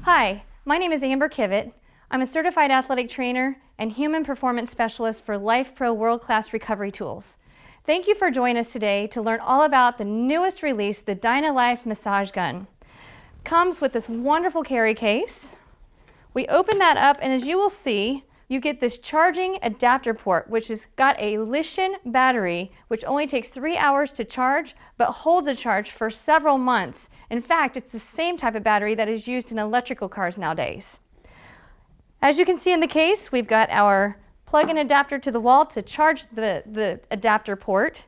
Hi, my name is Amber Kivett. I'm a certified athletic trainer and human performance specialist for Lifepro world-class recovery tools. Thank you for joining us today to learn all about the newest release, the DynaLife Massage Gun. Comes with this wonderful carry case. We open that up, and as you will see, you get this charging adapter port, which has got a lithium battery, which only takes 3 hours to charge, but holds a charge for several months. In fact, it's the same type of battery that is used in electrical cars nowadays. As you can see in the case, we've got our plug-in adapter to the wall to charge the adapter port.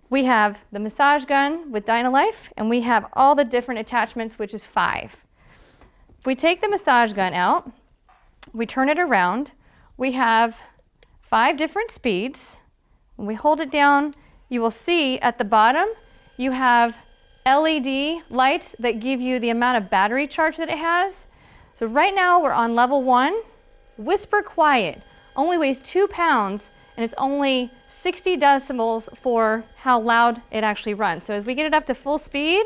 We have the massage gun with DynaLife, and we have all the different attachments, which is 5. If we take the massage gun out, we turn it around, we have 5 different speeds. When we hold it down, you will see at the bottom, you have LED lights that give you the amount of battery charge that it has. So right now we're on level 1, whisper quiet, only weighs 2 pounds, and it's only 60 decibels for how loud it actually runs. So as we get it up to full speed,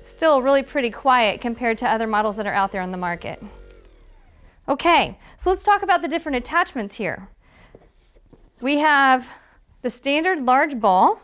still really pretty quiet compared to other models that are out there on the market. Okay, so let's talk about the different attachments here. We have the standard large ball.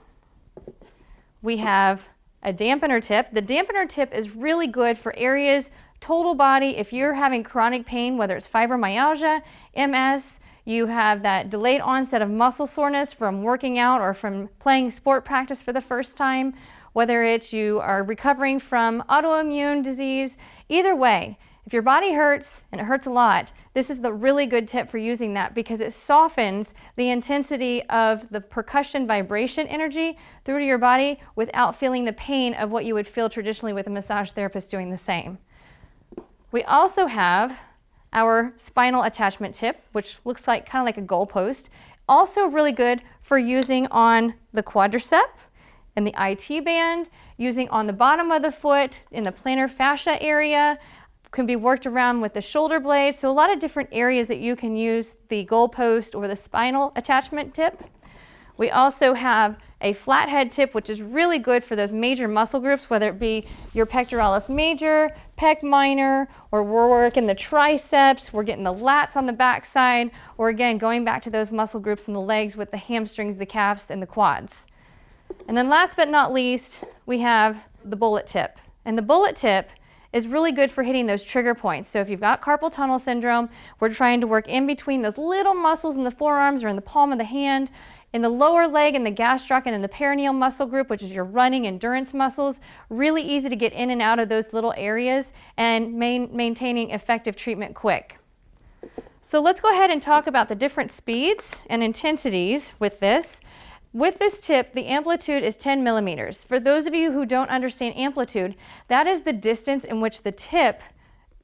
We have a dampener tip. The dampener tip is really good for areas, total body, if you're having chronic pain, whether it's fibromyalgia, MS, you have that delayed onset of muscle soreness from working out or from playing sport practice for the first time, whether it's you are recovering from autoimmune disease, either way, if your body hurts, and it hurts a lot, this is the really good tip for using that because it softens the intensity of the percussion vibration energy through to your body without feeling the pain of what you would feel traditionally with a massage therapist doing the same. We also have our spinal attachment tip, which looks like kind of like a goalpost. Also really good for using on the quadricep and the IT band, using on the bottom of the foot, in the plantar fascia area, can be worked around with the shoulder blades. So a lot of different areas that you can use the goalpost or the spinal attachment tip. We also have a flathead tip, which is really good for those major muscle groups, whether it be your pectoralis major, pec minor, or we're working the triceps, we're getting the lats on the back side, or again, going back to those muscle groups in the legs with the hamstrings, the calves, and the quads. And then last but not least, we have the bullet tip. And the bullet tip is really good for hitting those trigger points. So if you've got carpal tunnel syndrome, we're trying to work in between those little muscles in the forearms or in the palm of the hand, in the lower leg, in the gastroc, and in the perineal muscle group, which is your running endurance muscles. Really easy to get in and out of those little areas and maintaining effective treatment quick. So let's go ahead and talk about the different speeds and intensities with this. With this tip, the amplitude is 10 millimeters. For those of you who don't understand amplitude, that is the distance in which the tip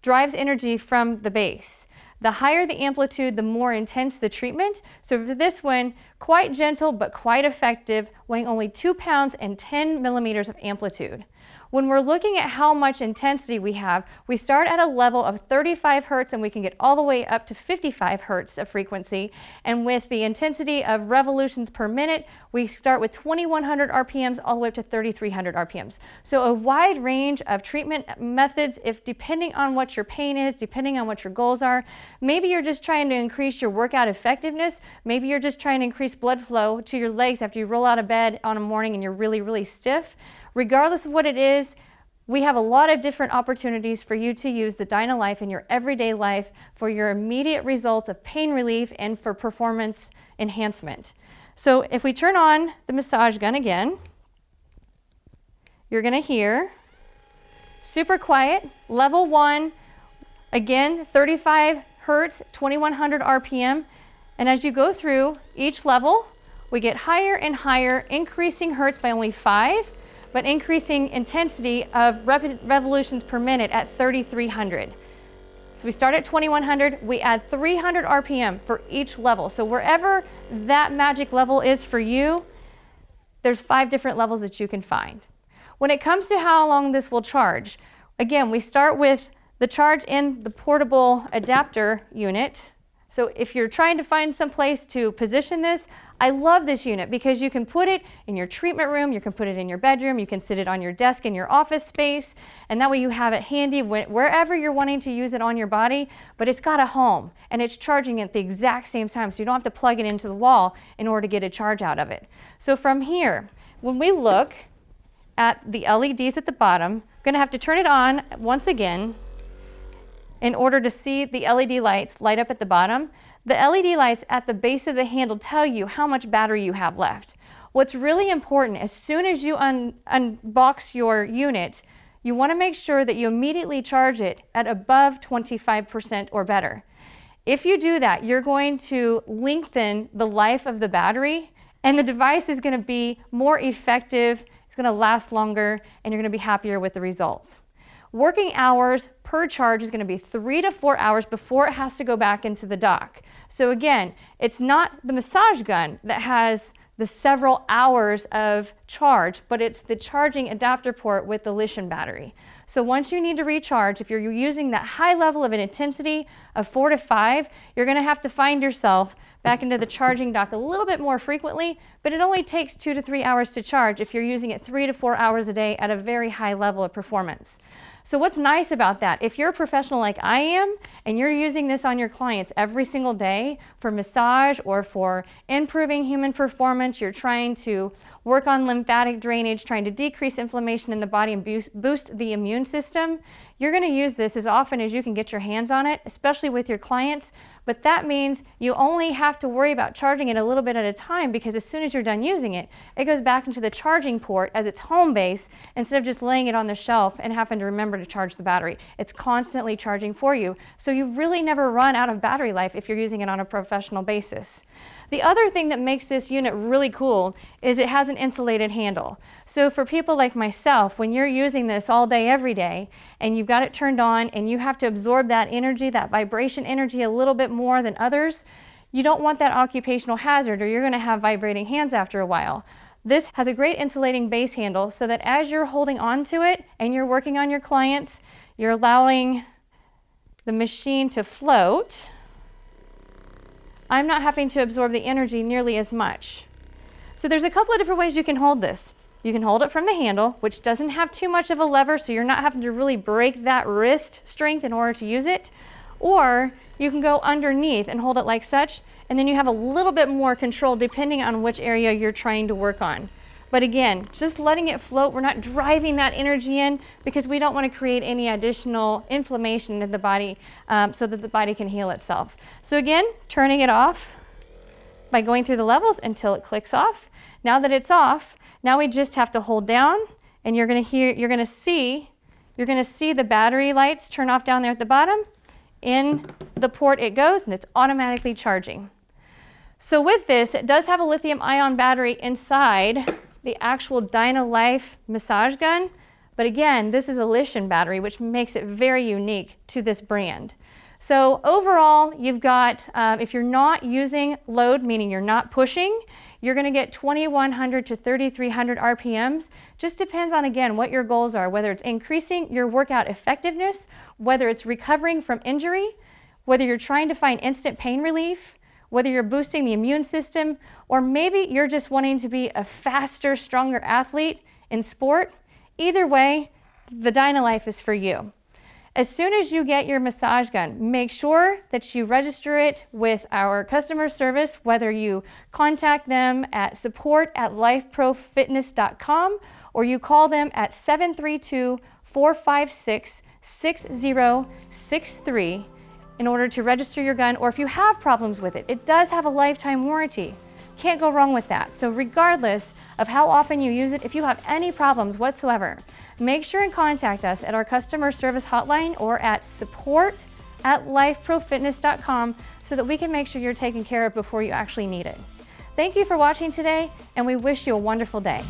drives energy from the base. The higher the amplitude, the more intense the treatment. So for this one, quite gentle but quite effective, weighing only 2 pounds and 10 millimeters of amplitude. When we're looking at how much intensity we have, we start at a level of 35 hertz and we can get all the way up to 55 hertz of frequency. And with the intensity of revolutions per minute, we start with 2100 RPMs all the way up to 3300 RPMs. So a wide range of treatment methods, if depending on what your pain is, depending on what your goals are. Maybe you're just trying to increase your workout effectiveness. Maybe you're just trying to increase blood flow to your legs after you roll out of bed on a morning and you're really, really stiff. Regardless of what it is, we have a lot of different opportunities for you to use the DynaLife in your everyday life for your immediate results of pain relief and for performance enhancement. So if we turn on the massage gun again, you're going to hear super quiet, level 1, again 35 hertz, 2100 RPM, and as you go through each level, we get higher and higher, increasing hertz by only 5, but increasing intensity of revolutions per minute at 3,300. So we start at 2,100, we add 300 RPM for each level. So wherever that magic level is for you, there's 5 different levels that you can find. When it comes to how long this will charge, again, we start with the charge in the portable adapter unit, So if you're trying to find some place to position this, I love this unit because you can put it in your treatment room, you can put it in your bedroom, you can sit it on your desk in your office space, and that way you have it handy wherever you're wanting to use it on your body, but it's got a home and it's charging at the exact same time, so you don't have to plug it into the wall in order to get a charge out of it. So from here, when we look at the LEDs at the bottom, I'm going to have to turn it on once again in order to see the LED lights light up at the bottom. The LED lights at the base of the handle tell you how much battery you have left. What's really important, as soon as you unbox your unit, you want to make sure that you immediately charge it at above 25% or better. If you do that, you're going to lengthen the life of the battery, and the device is going to be more effective, it's going to last longer, and you're going to be happier with the results. Working hours per charge is going to be 3 to 4 hours before it has to go back into the dock. So again, it's not the massage gun that has the several hours of charge, but it's the charging adapter port with the lithium battery. So once you need to recharge, if you're using that high level of an intensity of 4 to 5, you're going to have to find yourself back into the charging dock a little bit more frequently, but it only takes 2 to 3 hours to charge if you're using it 3 to 4 hours a day at a very high level of performance. So what's nice about that, if you're a professional like I am and you're using this on your clients every single day for massage or for improving human performance, you're trying to work on lymphatic drainage, trying to decrease inflammation in the body and boost the immune system, you're going to use this as often as you can get your hands on it, especially with your clients. But that means you only have to worry about charging it a little bit at a time, because as soon as you're done using it, it goes back into the charging port as its home base instead of just laying it on the shelf and having to remember to charge the battery. It's constantly charging for you, so you really never run out of battery life if you're using it on a professional basis. The other thing that makes this unit really cool is it has an insulated handle. So for people like myself, when you're using this all day, every day, and you've got it turned on and you have to absorb that energy, that vibration energy a little bit more than others, you don't want that occupational hazard, or you're going to have vibrating hands after a while. This has a great insulating base handle so that as you're holding on to it and you're working on your clients, you're allowing the machine to float. I'm not having to absorb the energy nearly as much. So there's a couple of different ways you can hold this. You can hold it from the handle, which doesn't have too much of a lever, so you're not having to really break that wrist strength in order to use it. Or you can go underneath and hold it like such, and then you have a little bit more control depending on which area you're trying to work on. But again, just letting it float, we're not driving that energy in because we don't want to create any additional inflammation in the body so that the body can heal itself. So again, turning it off by going through the levels until it clicks off. Now that it's off, now we just have to hold down, and you're going to see the battery lights turn off down there at the bottom. In the port it goes, and it's automatically charging. So with this, it does have a lithium-ion battery inside the actual DynaLife Massage Gun, but again, this is a lithium battery, which makes it very unique to this brand. So overall, you've got, if you're not using load, meaning you're not pushing, you're going to get 2,100 to 3,300 RPMs. Just depends on, again, what your goals are, whether it's increasing your workout effectiveness, whether it's recovering from injury, whether you're trying to find instant pain relief, whether you're boosting the immune system, or maybe you're just wanting to be a faster, stronger athlete in sport. Either way, the DynaLife is for you. As soon as you get your massage gun, make sure that you register it with our customer service, whether you contact them at support@lifeprofitness.com or you call them at 732-456-6063 in order to register your gun, or if you have problems with it. It does have a lifetime warranty. Can't go wrong with that. So regardless of how often you use it, if you have any problems whatsoever, make sure and contact us at our customer service hotline or at support@lifeprofitness.com so that we can make sure you're taken care of before you actually need it. Thank you for watching today, and we wish you a wonderful day.